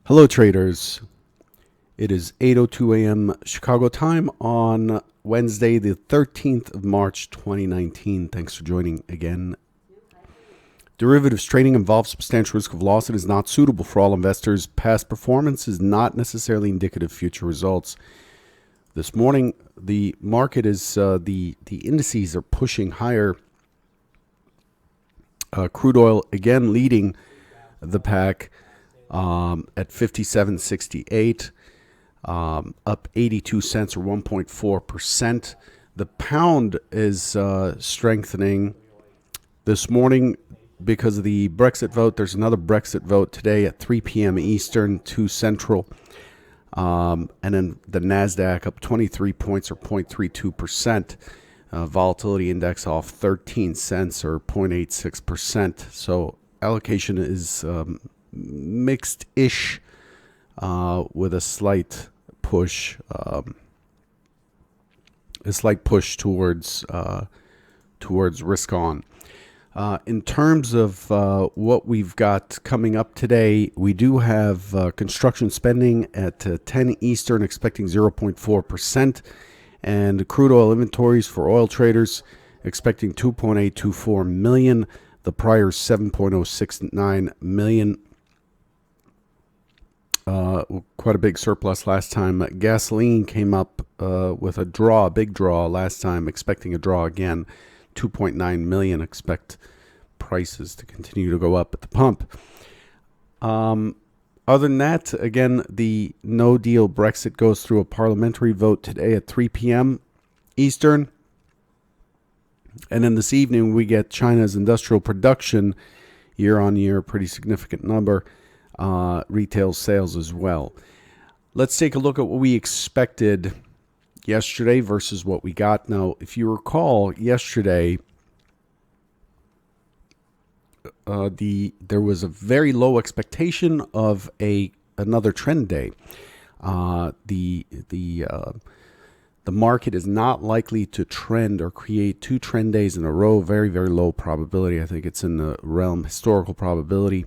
Hello, traders. It is 8:02 a.m. Chicago time on Wednesday, the 13th of March, 2019. Thanks for joining again. Derivatives trading involves substantial risk of loss and is not suitable for all investors. Past performance is not necessarily indicative of future results. This morning, the market is the indices are pushing higher. Crude oil again leading the pack at 57.68, up 82 cents or 1.4%. The pound is strengthening this morning because of the Brexit vote. There's another Brexit vote today at 3 p.m. Eastern, 2 Central. And then the NASDAQ up 23 points or 0.32%. Volatility index off 13 cents or 0.86%. So allocation is mixed-ish with a slight push towards risk on. In terms of what we've got coming up today, we do have construction spending at 10 Eastern, expecting 0.4%, and crude oil inventories for oil traders expecting 2.824 million. The prior 7.069 million. Quite a big surplus last time. Gasoline came up with a big draw last time, expecting a draw again. 2.9 million. Expect prices to continue to go up at the pump. Other than that, again, the no-deal Brexit goes through a parliamentary vote today at 3 p.m. Eastern. And then this evening, we get China's industrial production year-on-year, pretty significant number. Retail sales as well. Let's take a look at what we expected yesterday versus what we got. Now, if you recall, yesterday, there was a very low expectation of another trend day. The market is not likely to trend or create two trend days in a row. Very, very low probability. I think it's in the realm historical probability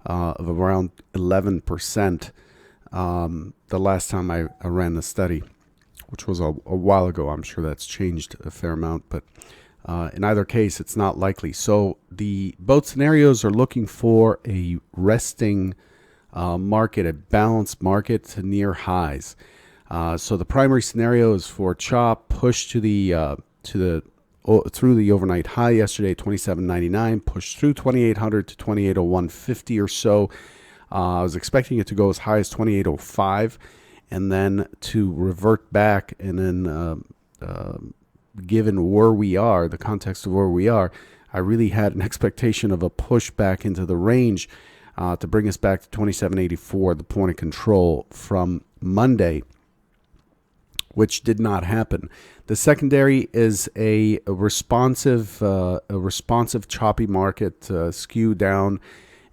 of around 11%. The last time I ran the study, which was a while ago. I'm sure that's changed a fair amount, but in either case, it's not likely. So both scenarios are looking for a resting market, a balanced market to near highs. So the primary scenario is for CHOP push through the overnight high yesterday, 27.99, pushed through 2800 to 2801.50 or so. I was expecting it to go as high as 2805 and then to revert back. And then given where we are, the context of where we are, I really had an expectation of a push back into the range to bring us back to 2784, the point of control from Monday, which did not happen. The secondary is a responsive choppy market, skew down,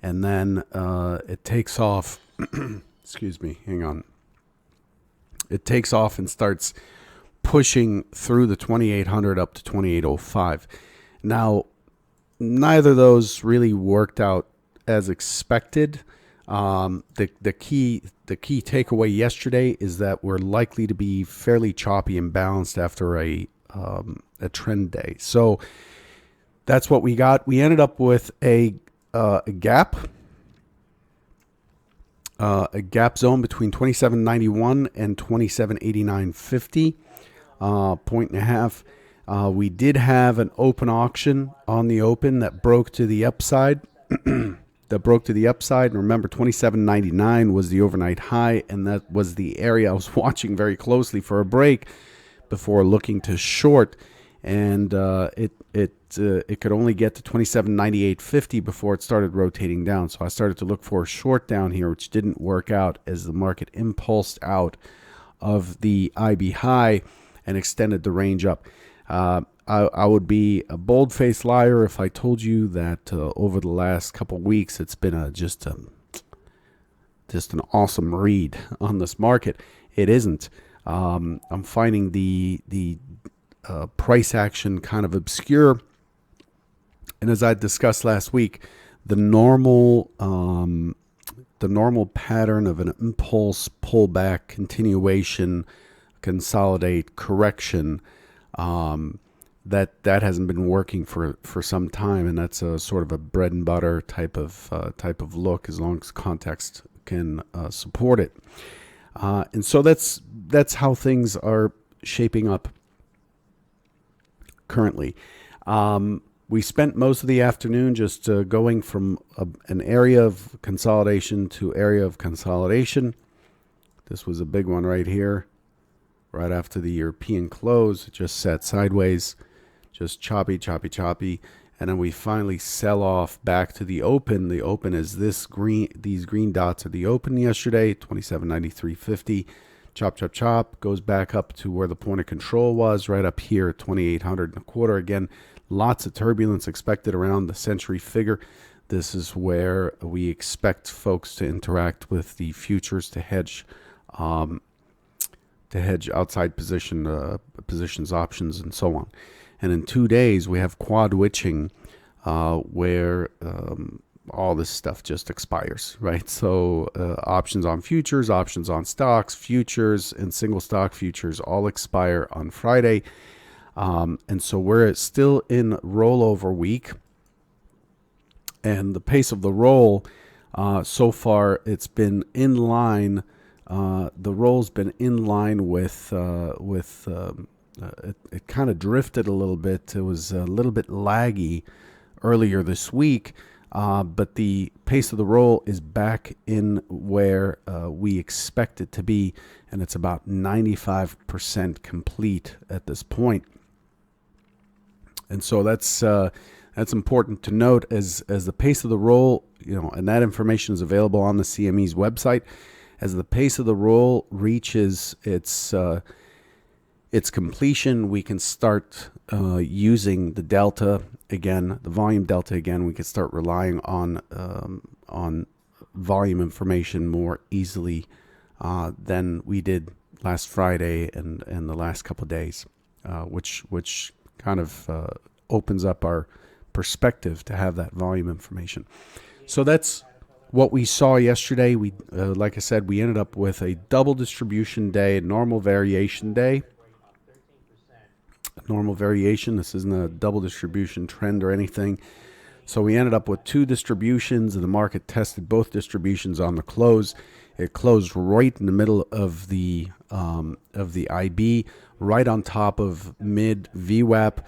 and then it takes off. Excuse me, hang on. It takes off and starts pushing through the 2800 up to 2805. Now, neither of those really worked out as expected. The key takeaway yesterday is that we're likely to be fairly choppy and balanced after a trend day. So that's what we got. We ended up with a gap zone between 27.91 and 27.89.50, point and a half. We did have an open auction on the open that broke to the upside. And remember, 27.99 was the overnight high, and that was the area I was watching very closely for a break before looking to short. And it could only get to 27.98.50 before it started rotating down. So I started to look for a short down here, which didn't work out as the market impulsed out of the IB high and extended the range up. I would be a bold-faced liar if I told you that over the last couple weeks it's been just an awesome read on this market. It isn't. I'm finding the price action kind of obscure, and as I discussed last week, the normal the normal pattern of an impulse, pullback, continuation, consolidate, correction, that hasn't been working for some time, and that's a sort of a bread and butter type of look, as long as context can support it. And so that's how things are shaping up currently. We spent most of the afternoon just going from an area of consolidation to area of consolidation. This was a big one right here, right after the European close. It just sat sideways, just choppy, and then we finally sell off back to the open. The open is these green dots are the open yesterday, 27.93.50. Chop, goes back up to where the point of control was, right up here at 2800.25. Again, lots of turbulence expected around the century figure. This is where we expect folks to interact with the futures to hedge outside positions, options, and so on. And in 2 days, we have quad witching, where all this stuff just expires, right? So options on futures, options on stocks, futures, and single stock futures all expire on Friday. And so we're still in rollover week. And the pace of the roll, so far, it's been in line. The roll's been in line with it kind of drifted a little bit. It was a little bit laggy earlier this week, but the pace of the roll is back in where we expect it to be, and it's about 95% complete at this point. And so that's important to note as the pace of the roll, and that information is available on the CME's website. As the pace of the roll reaches its completion, we can start using the delta again, the volume delta again. We can start relying on volume information more easily than we did last Friday and the last couple of days, which kind of opens up our perspective to have that volume information. So that's what we saw yesterday. We, like I said, we ended up with a double distribution day, a normal variation day. Normal variation. This isn't a double distribution trend or anything. So we ended up with two distributions, and the market tested both distributions on the close. It closed right in the middle of the IB, right on top of mid VWAP,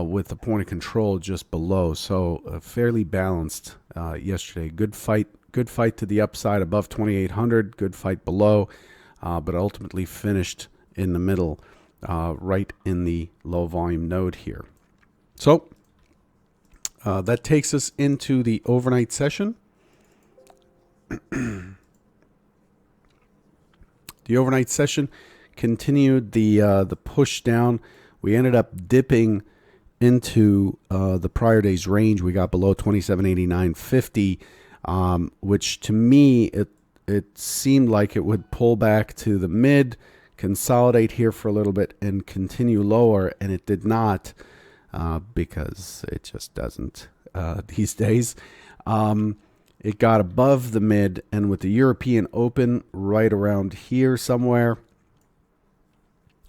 with the point of control just below. So fairly balanced yesterday. Good fight to the upside above 2,800. Good fight below, but ultimately finished in the middle, right in the low volume node here. So that takes us into the overnight session. The overnight session continued the push down. We ended up dipping into the prior day's range. We got below 2789.50, which to me it seemed like it would pull back to the mid, consolidate here for a little bit, and continue lower, and it did not, because it just doesn't these days. It got above the mid, and with the European Open right around here somewhere,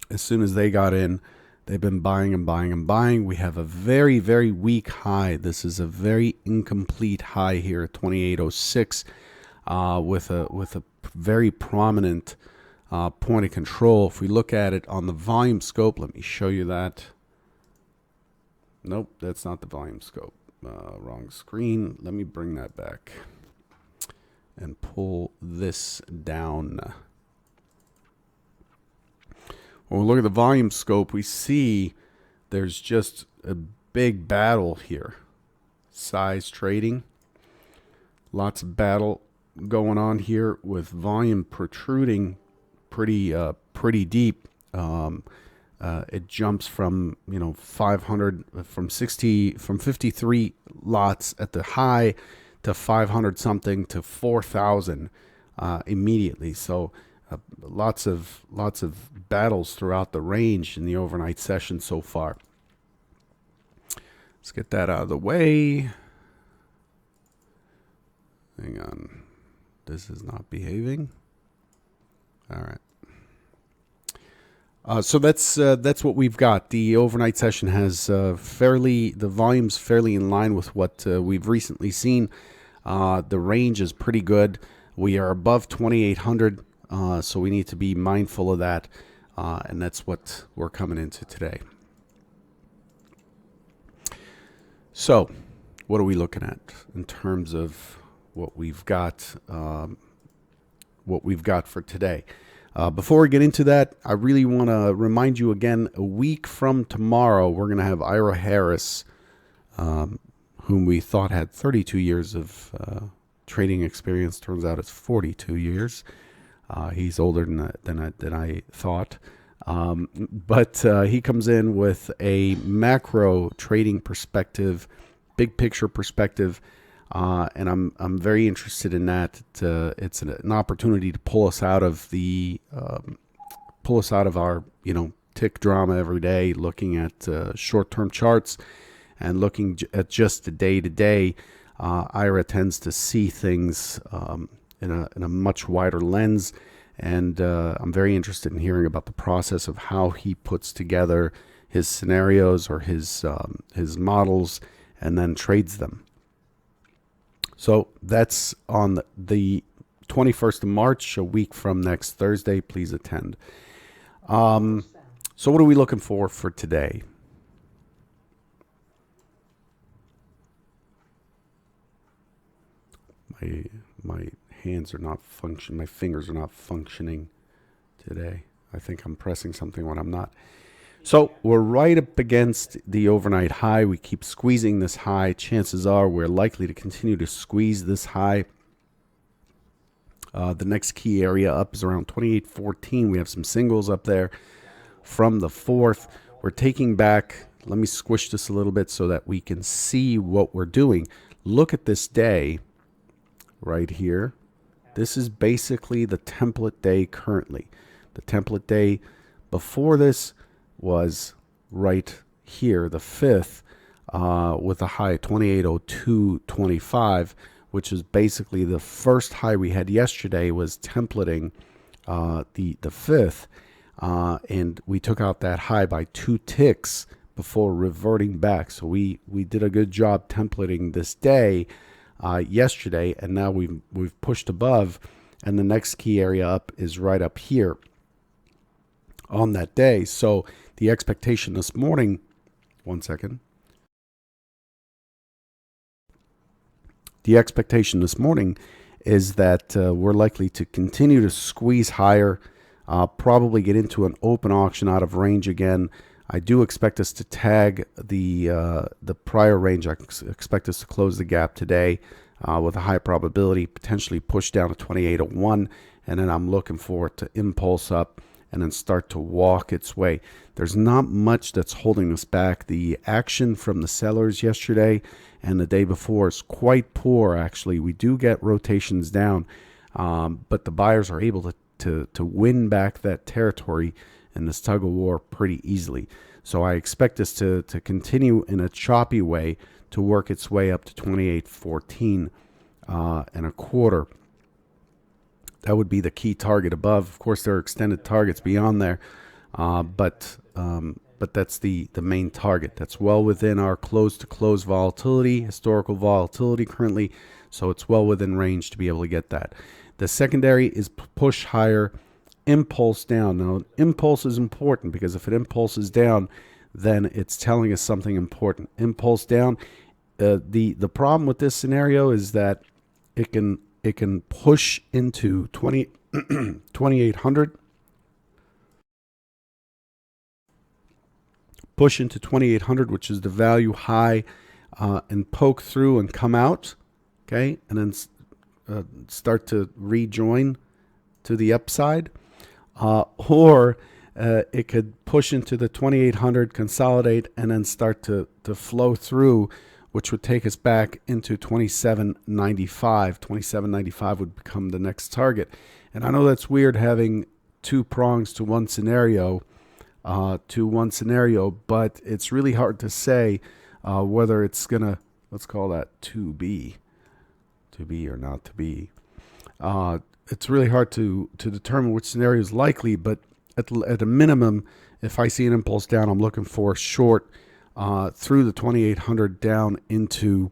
as soon as they got in, they've been buying and buying and buying. We have a very, very weak high. This is a very incomplete high here at 2806, with a very prominent point of control. If we look at it on the volume scope, let me show you that. Nope, that's not the volume scope. Wrong screen. Let me bring that back and pull this down. When we look at the volume scope, we see there's just a big battle here. Size trading. Lots of battle going on here with volume protruding pretty deep. It jumps from 500 from 53 lots at the high to 500 something to 4,000 immediately. So lots of battles throughout the range in the overnight session so far. Let's get that out of the way. Hang on. This is not behaving. All right. So that's what we've got. The overnight session has the volume's fairly in line with what we've recently seen. The range is pretty good. We are above 2,800, so we need to be mindful of that, and that's what we're coming into today. So, what are we looking at in terms of what we've got for today? Before we get into that, I really want to remind you again, a week from tomorrow, we're going to have Ira Harris, whom we thought had 32 years of trading experience. Turns out it's 42 years. He's older than I thought. But he comes in with a macro trading perspective, big picture perspective, and I'm very interested in that. It's an opportunity to pull us out of our tick drama every day, looking at short-term charts and looking at just the day-to-day. Ira tends to see things in a much wider lens, and I'm very interested in hearing about the process of how he puts together his scenarios or his models and then trades them. So that's on the 21st of March, a week from next Thursday. Please attend. So what are we looking for today? My hands are not functioning. My fingers are not functioning today. I think I'm pressing something when I'm not. So we're right up against the overnight high. We keep squeezing this high. Chances are we're likely to continue to squeeze this high. The next key area up is around 28.14. We have some singles up there from the 4th. We're taking back. Let me squish this a little bit so that we can see what we're doing. Look at this day right here. This is basically the template day currently. The template day before this was right here, the 5th, with a high of 28.0225, which is basically the first high we had yesterday was templating the 5th, and we took out that high by 2 ticks before reverting back. So we did a good job templating this day yesterday, and now we've pushed above, and the next key area up is right up here on that day. So the expectation this morning, one second. The expectation this morning is that we're likely to continue to squeeze higher, probably get into an open auction out of range again. I do expect us to tag the prior range. I expect us to close the gap today with a high probability, potentially push down to 28.01, and then I'm looking for it to impulse up and then start to walk its way. There's not much that's holding us back. The action from the sellers yesterday and the day before is quite poor, actually. We do get rotations down, but the buyers are able to win back that territory in this tug of war pretty easily. So I expect this to continue in a choppy way to work its way up to 28.14 and a quarter. That would be the key target above. Of course, there are extended targets beyond there, but that's the main target. That's well within our close-to-close volatility, historical volatility currently, so it's well within range to be able to get that. The secondary is push higher, impulse down. Now, impulse is important because if it impulses down, then it's telling us something important. Impulse down. The problem with this scenario is that it can push into 2800, push into 2800, which is the value high, and poke through and come out, okay, and then start to rejoin to the upside, or it could push into the 2800, consolidate, and then start to flow through, which would take us back into 27.95. 27.95 would become the next target. And I know that's weird having two prongs to one scenario, but it's really hard to say whether it's going to, let's call that to be or not to be. It's really hard to determine which scenario is likely, but at a minimum, if I see an impulse down, I'm looking for short through the 2800 down into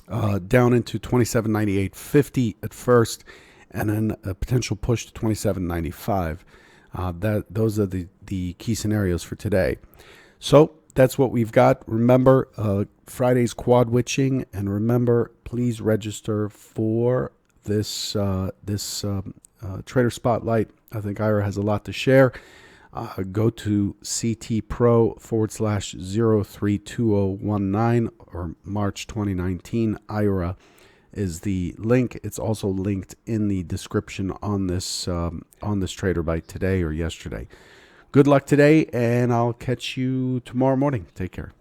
2798.50 at first, and then a potential push to 2795. Those are the key scenarios for today. So that's what we've got. Remember, Friday's quad witching, and remember, please register for this Trader Spotlight. I think Ira has a lot to share. Go to ctpro/03219 or March 2019. IRA is the link. It's also linked in the description on this Trader Bite today or yesterday. Good luck today, and I'll catch you tomorrow morning. Take care.